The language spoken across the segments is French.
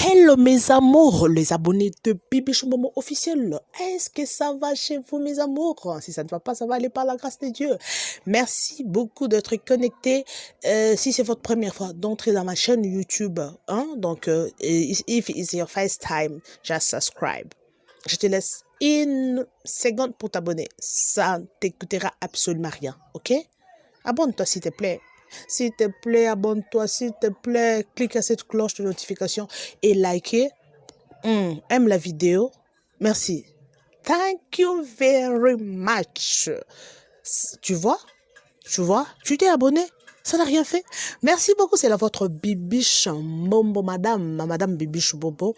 Hello mes amours, les abonnés de Bibichou Momo officiel. Est-ce que ça va chez vous mes amours? Si ça ne va pas, ça va aller par la grâce de Dieu. Merci beaucoup d'être connectés. Si c'est votre première fois d'entrer dans ma chaîne YouTube, hein, donc if it's your first time, just subscribe. Je te laisse une seconde pour t'abonner. Ça ne t'écoutera absolument rien, ok? Abonne-toi s'il te plaît. S'il te plaît, abonne-toi, s'il te plaît, clique à cette cloche de notification et likez. Aime la vidéo. Merci. Thank you very much. Tu vois? Tu t'es abonné? Ça n'a rien fait. Merci beaucoup. C'est la votre Bibiche Mombo, madame Bibiche Bobo.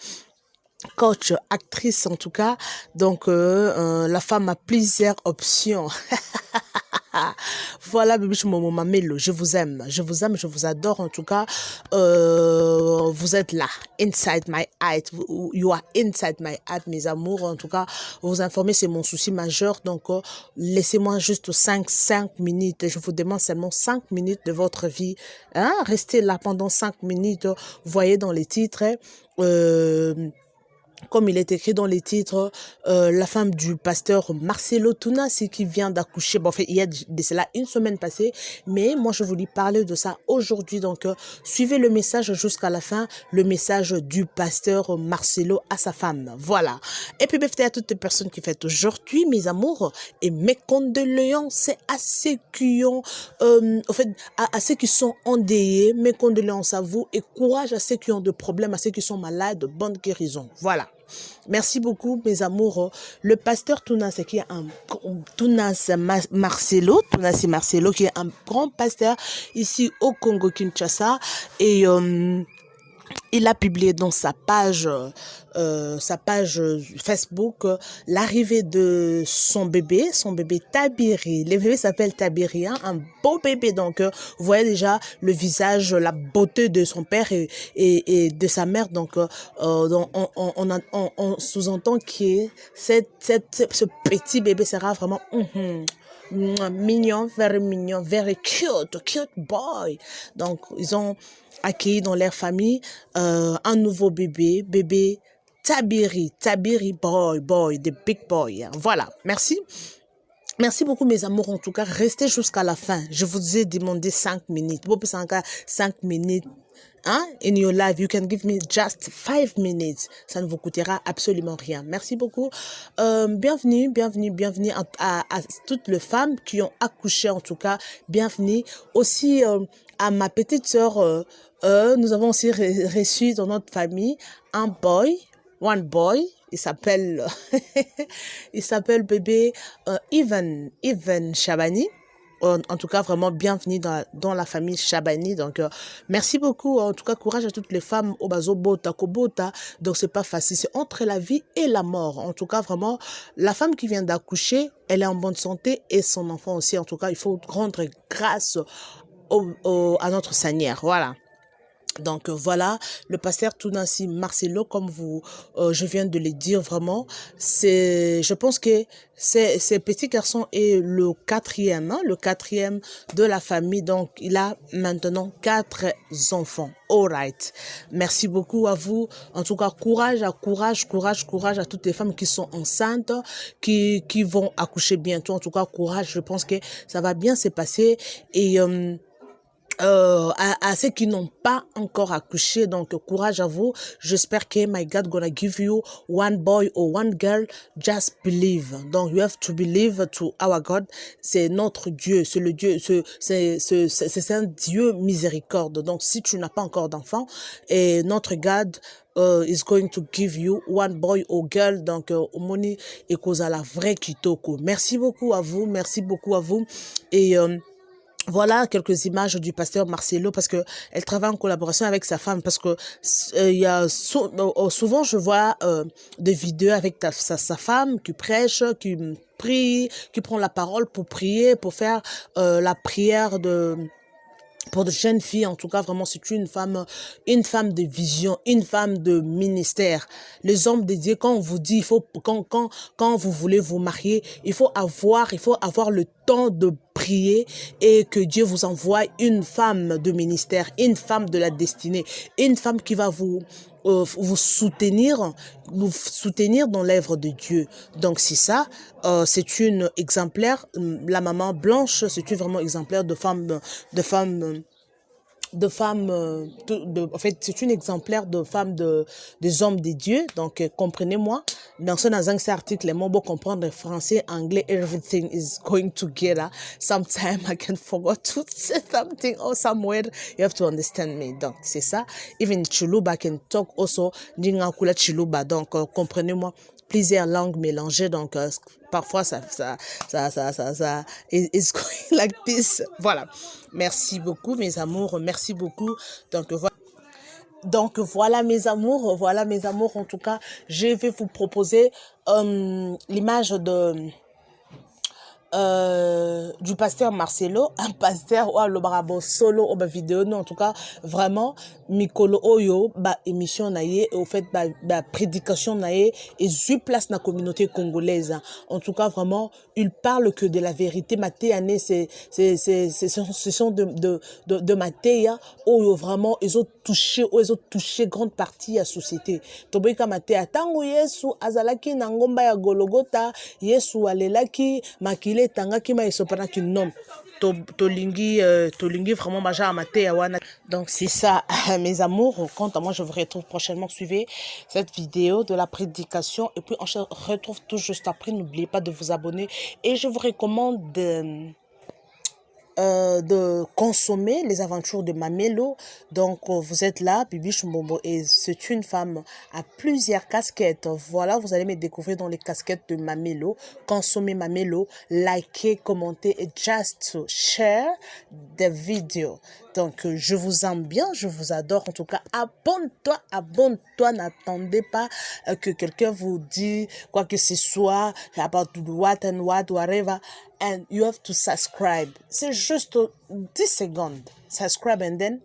Coach, actrice en tout cas. Donc, la femme a plusieurs options. Voilà, Bibiche Momo Mamelo, je vous aime, je vous adore en tout cas. Vous êtes là, inside my heart, you are inside my heart, mes amours. En tout cas, vous informer, c'est mon souci majeur. Donc, laissez-moi juste 5 minutes. Je vous demande seulement 5 minutes de votre vie. Hein? Restez là pendant 5 minutes. Vous voyez dans les titres, comme il est écrit dans les titres, la femme du pasteur Marcelo Tunasi qui vient d'accoucher. Bon, en fait, il y a de cela une semaine passée, mais moi, je voulais parler de ça aujourd'hui. Donc, suivez le message jusqu'à la fin, le message du pasteur Marcelo à sa femme. Voilà. Et puis, à toutes les personnes qui fêtent aujourd'hui, mes amours, et mes condoléances à ceux qui ont, en fait, à ceux qui sont endeuillés, mes condoléances à vous et courage à ceux qui ont des problèmes, à ceux qui sont malades, bonne guérison. Voilà. Merci beaucoup, mes amours. Le pasteur Tunasi, qui est Tunasi Marcelo, qui est un grand pasteur ici au Congo Kinshasa, et il a publié dans sa page Facebook l'arrivée de son bébé Tabiri. Le bébé s'appelle Tabiri, hein, un beau bébé. Donc, vous voyez déjà le visage, la beauté de son père et de sa mère. Donc, on sous-entend que ce petit bébé sera vraiment mignon, very cute boy. Donc, ils ont accueilli dans leur famille un nouveau bébé Tabiri boy, the big boy. Voilà, merci. Merci beaucoup mes amours, en tout cas, restez jusqu'à la fin. Je vous ai demandé 5 minutes. 5 minutes. Hein? In your life, you can give me just 5 minutes. Ça ne vous coûtera absolument rien. Merci beaucoup. Bienvenue à toutes les femmes qui ont accouché, en tout cas. Bienvenue aussi à ma petite sœur. Nous avons aussi reçu dans notre famille one boy. Il s'appelle bébé Ivan Chabani. En tout cas, vraiment bienvenue dans la famille Chabani. Donc, merci beaucoup. En tout cas, courage à toutes les femmes au bazo bota, kobota. Donc, c'est pas facile. C'est entre la vie et la mort. En tout cas, vraiment, la femme qui vient d'accoucher, elle est en bonne santé et son enfant aussi. En tout cas, il faut rendre grâce à notre Seigneur. Voilà. Donc voilà, le pasteur Tunasi Marcelo, comme je viens de le dire, vraiment, je pense que ce petit garçon est le quatrième de la famille. Donc il a maintenant 4 enfants. Alright. Merci beaucoup à vous. En tout cas, courage à toutes les femmes qui sont enceintes, qui vont accoucher bientôt. En tout cas, courage. Je pense que ça va bien se passer et à ceux qui n'ont pas encore accouché, donc courage à vous. J'espère que my God gonna give you one boy or one girl. Just believe. Donc you have to believe to our God. C'est notre Dieu, c'est le Dieu, c'est un Dieu miséricorde. Donc si tu n'as pas encore d'enfant, et notre God is going to give you one boy or girl. Donc omoni et cause à la vraie kitoko. Merci beaucoup à vous et voilà quelques images du pasteur Marcelo, parce que elle travaille en collaboration avec sa femme, parce que il y a souvent je vois des vidéos avec sa femme qui prêche, qui prie, qui prend la parole pour prier, pour faire la prière pour de jeunes filles. En tout cas, vraiment, c'est une femme de vision, une femme de ministère. Les hommes de Dieu, quand on vous dit, quand vous voulez vous marier, il faut avoir le temps de priez et que Dieu vous envoie une femme de ministère, une femme de la destinée, une femme qui va vous soutenir dans l'œuvre de Dieu. Donc c'est ça, c'est une exemplaire, la maman Blanche, c'est une vraiment exemplaire de femme, en fait, c'est une exemplaire de femme des hommes de Dieu. Donc, comprenez-moi. Dans cet article, les mots pour comprendre français, anglais, everything is going together. Sometimes I can forget to say something or somewhere. You have to understand me. Donc, c'est ça. Even Chiluba can talk also. Ndingakula Chiluba. Donc, comprenez-moi. Plusieurs langues mélangées, donc parfois ça is going like this. Voilà. Merci beaucoup mes amours, merci beaucoup. Donc voilà mes amours, en tout cas, je vais vous proposer l'image du pasteur Marcelo, un pasteur ou le barabo solo ou vidéo, non en tout cas vraiment mikolo oyo ba émission naie et au fait ba prédication naie et je place na communauté congolaise. En tout cas vraiment il parle que de la vérité. Matéane ce sont de Matéa oyo vraiment ils ont touché grande partie de la société. Toboika Matéa tango Yesu azalaki na ngomba ya Golgotha, Yesu alelaki makile tangaki ma esopanaki nom tolingi vraiment maja amaté wana. Donc c'est ça mes amours. Quant à moi je vous retrouve prochainement. Suivez cette vidéo de la prédication et puis on se retrouve tout juste après. N'oubliez pas de vous abonner et je vous recommande de consommer les aventures de Mamelo. Donc vous êtes là, Bibi Chumbombo, et c'est une femme à plusieurs casquettes. Voilà, vous allez me découvrir dans les casquettes de Mamelo. Consommez Mamelo, likez, commentez et just share des vidéos. Donc je vous aime bien, je vous adore. En tout cas, abonne-toi, n'attendez pas que quelqu'un vous dise quoi que ce soit about what and what, whatever. And you have to subscribe. C'est juste 10 secondes. Subscribe and then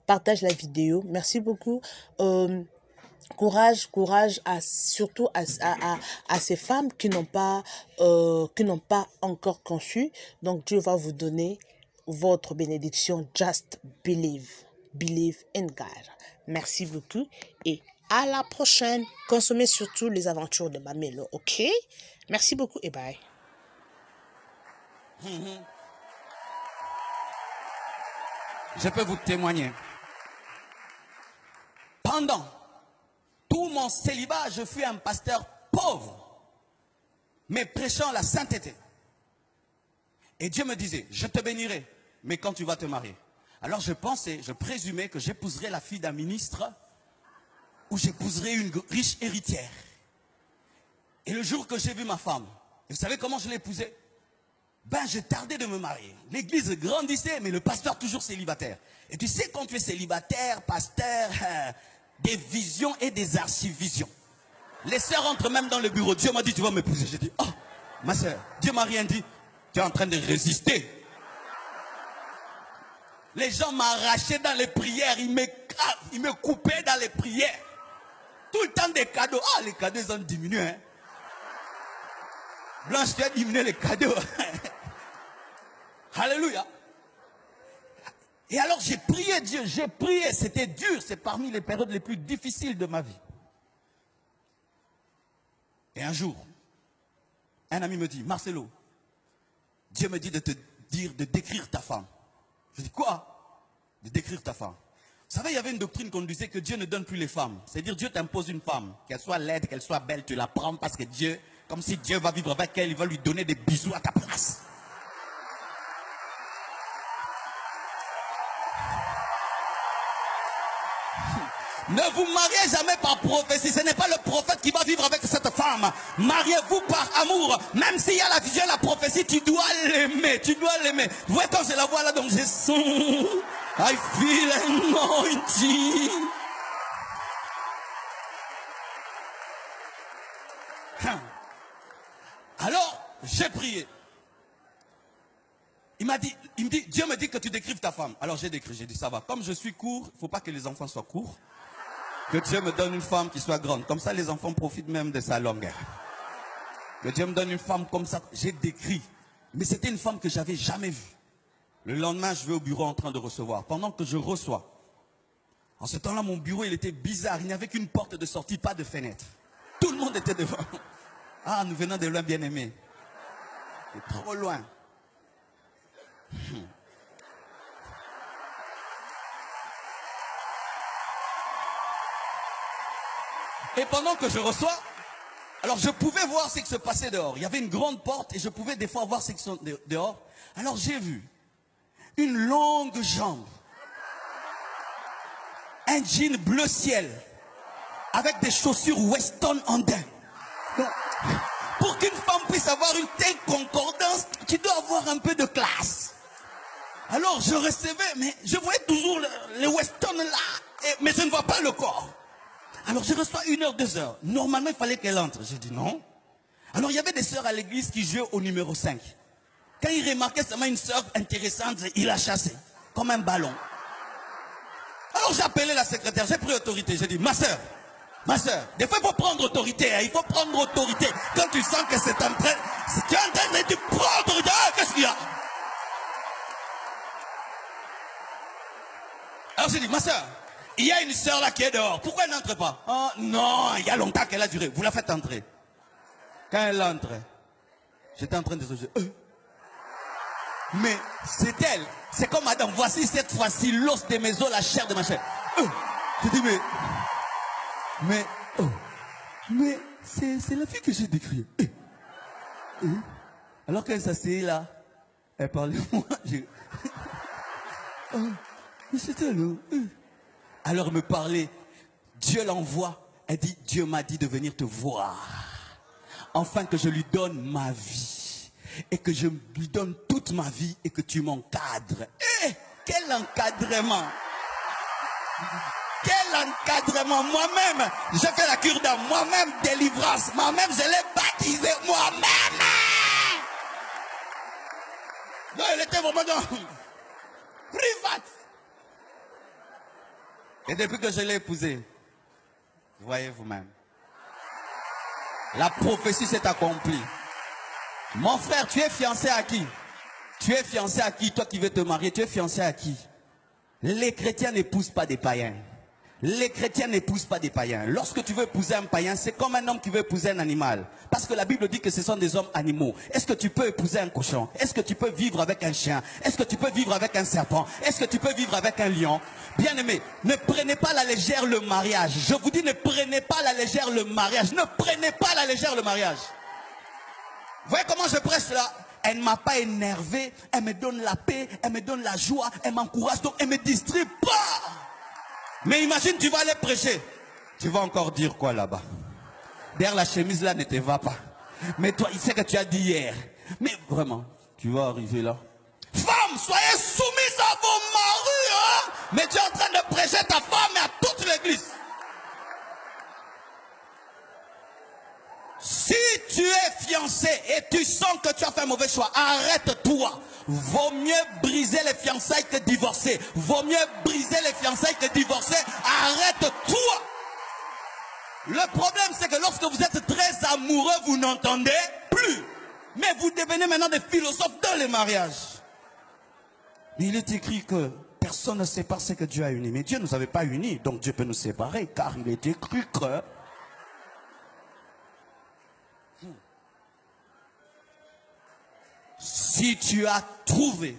partage la vidéo. Merci beaucoup. Courage surtout à ces femmes qui n'ont pas encore conçu. Donc Dieu va vous donner votre bénédiction. Just believe in God. Merci beaucoup et à la prochaine. Consommez surtout les aventures de Mamelo, ok? Merci beaucoup et bye. Je peux vous témoigner. Pendant tout mon célibat, je fus un pasteur pauvre, mais prêchant la sainteté. Et Dieu me disait, je te bénirai, mais quand tu vas te marier. Alors je présumais que j'épouserais la fille d'un ministre ou j'épouserais une riche héritière. Et le jour que j'ai vu ma femme, vous savez comment je l'ai épousée? Ben, je tardais de me marier. L'église grandissait, mais le pasteur toujours célibataire. Et tu sais, quand tu es célibataire, pasteur, des visions et des archivisions. Les sœurs entrent même dans le bureau. Dieu m'a dit, tu vas m'épouser. J'ai dit, oh, ma sœur, Dieu m'a rien dit. Tu es en train de résister. Les gens m'arrachaient dans les prières. Ils me coupaient dans les prières. Tout le temps des cadeaux. Ah, les cadeaux, ils ont diminué. Hein. Blanche, tu as diminué les cadeaux. Alléluia. Et alors j'ai prié Dieu, c'était dur, c'est parmi les périodes les plus difficiles de ma vie. Et un jour, un ami me dit, Marcelo, Dieu me dit de te dire de décrire ta femme. Je dis quoi? De décrire ta femme. Vous savez, il y avait une doctrine qu'on disait que Dieu ne donne plus les femmes. C'est-à-dire Dieu t'impose une femme, qu'elle soit laide, qu'elle soit belle, tu la prends parce que Dieu, comme si Dieu va vivre avec elle, il va lui donner des bisous à ta place. Ne vous mariez jamais par prophétie. Ce n'est pas le prophète qui va vivre avec cette femme. Mariez-vous par amour. Même s'il y a la vision, la prophétie, tu dois l'aimer. Tu dois l'aimer. Vous voyez quand je la vois là, donc je sens. I feel anointing. Alors, j'ai prié. Il me dit, Dieu me dit que tu décrives ta femme. Alors j'ai décrit, j'ai dit ça va. Comme je suis court, il ne faut pas que les enfants soient courts. Que Dieu me donne une femme qui soit grande. Comme ça, les enfants profitent même de sa longueur. Que Dieu me donne une femme comme ça. J'ai décrit. Mais c'était une femme que j'avais jamais vue. Le lendemain, je vais au bureau en train de recevoir. Pendant que je reçois, en ce temps-là, mon bureau, il était bizarre. Il n'y avait qu'une porte de sortie, pas de fenêtre. Tout le monde était devant. Ah, nous venons de loin, bien-aimé. C'est trop loin. Et pendant que je reçois, alors je pouvais voir ce qui se passait dehors. Il y avait une grande porte et je pouvais des fois voir ce qui se passait dehors. Alors j'ai vu une longue jambe, un jean bleu ciel, avec des chaussures Weston andin. Pour qu'une femme puisse avoir une telle concordance, tu dois avoir un peu de classe. Alors je recevais, mais je voyais toujours les Weston là, mais je ne vois pas le corps. Alors je reçois 1 heure, 2 heures. Normalement, il fallait qu'elle entre. J'ai dit non. Alors il y avait des sœurs à l'église qui jouaient au numéro 5. Quand il remarquait seulement une sœur intéressante, il la chassait, comme un ballon. Alors j'ai appelé la secrétaire, j'ai pris autorité. J'ai dit, ma sœur, des fois il faut prendre autorité. Hein, il faut prendre autorité. Quand tu sens que c'est en train, si tu es en train de te prendre autorité, qu'est-ce qu'il y a? Alors j'ai dit, ma sœur, il y a une sœur là qui est dehors. Pourquoi elle n'entre pas? Oh non, il y a longtemps qu'elle a duré. Vous la faites entrer. Quand elle entre, j'étais en train de se dire, mais c'est elle. C'est comme madame, voici cette fois-ci l'os de mes os, la chair de ma chair. Je dis, mais c'est la fille que j'ai décrite. Alors qu'elle s'assied là, elle parlait de moi. Mais c'était elle. Alors elle me parlait, Dieu l'envoie. Elle dit, Dieu m'a dit de venir te voir. Enfin que je lui donne ma vie. Et que je lui donne toute ma vie et que tu m'encadres. Quel encadrement! Quel encadrement! Moi-même, j'ai fait la cure d'âme. Moi-même, délivrance. Moi-même, je l'ai baptisé. Moi-même! Non, elle était vraiment dans... Privat. Et depuis que je l'ai épousée, voyez vous-même. La prophétie s'est accomplie. Mon frère, tu es fiancé à qui? Tu es fiancé à qui? Toi qui veux te marier, tu es fiancé à qui? Les chrétiens n'épousent pas des païens. Les chrétiens n'épousent pas des païens. Lorsque tu veux épouser un païen, c'est comme un homme qui veut épouser un animal. Parce que la Bible dit que ce sont des hommes animaux. Est-ce que tu peux épouser un cochon? Est-ce que tu peux vivre avec un chien? Est-ce que tu peux vivre avec un serpent? Est-ce que tu peux vivre avec un lion? Bien aimé, ne prenez pas à la légère le mariage. Je vous dis, ne prenez pas à la légère le mariage. Ne prenez pas à la légère le mariage. Vous voyez comment je prêche là? Elle ne m'a pas énervé, elle me donne la paix, elle me donne la joie, elle m'encourage, donc elle ne me distrait pas. Mais imagine, tu vas aller prêcher. Tu vas encore dire quoi là-bas? Derrière la chemise là ne te va pas. Mais toi, il sait que tu as dit hier. Mais vraiment, tu vas arriver là. Femmes, soyez soumises à vos maris, hein? Mais tu es en train de prêcher ta femme et à toute l'église. Si tu es fiancé et tu sens que tu as fait un mauvais choix, arrête-toi. Vaut mieux briser les fiançailles que divorcer. Vaut mieux briser les fiançailles que divorcer. Arrête-toi. Le problème, c'est que lorsque vous êtes très amoureux, vous n'entendez plus. Mais vous devenez maintenant des philosophes dans les mariages. Mais il est écrit que personne ne sépare ce que Dieu a uni. Mais Dieu ne nous avait pas unis, donc Dieu peut nous séparer, car il est écrit que... Si tu as trouvé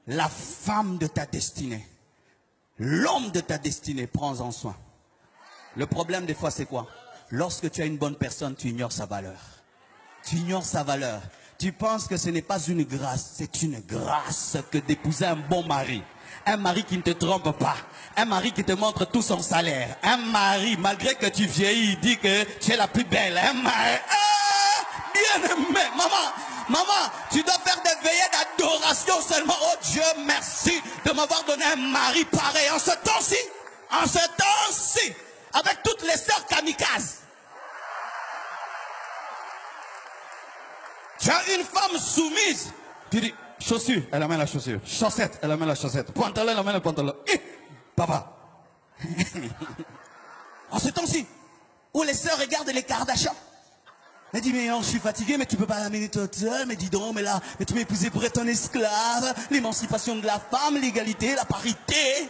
la femme de ta destinée, l'homme de ta destinée, prends-en soin. Le problème des fois c'est quoi? Lorsque tu as une bonne personne, tu ignores sa valeur. Tu ignores sa valeur. Tu penses que ce n'est pas une grâce, c'est une grâce que d'épouser un bon mari. Un mari qui ne te trompe pas. Un mari qui te montre tout son salaire. Un mari, malgré que tu vieillis, il dit que tu es la plus belle. Un mari, bien aimé, maman, tu dois faire des veillées d'adoration seulement. Oh Dieu, merci de m'avoir donné un mari pareil. En ce temps-ci, avec toutes les sœurs kamikazes. Tu as une femme soumise. Tu dis, chaussure, elle amène la chaussure. Chaussette, elle amène la chaussette. Pantalon, elle amène le pantalon. Papa. En ce temps-ci, où les sœurs regardent les Kardashians. Elle dit, mais non, je suis fatigué, mais tu peux pas l'amener toute seule. Mais dis donc, mais là, mais tu m'as épousé pour être un esclave. L'émancipation de la femme, l'égalité, la parité.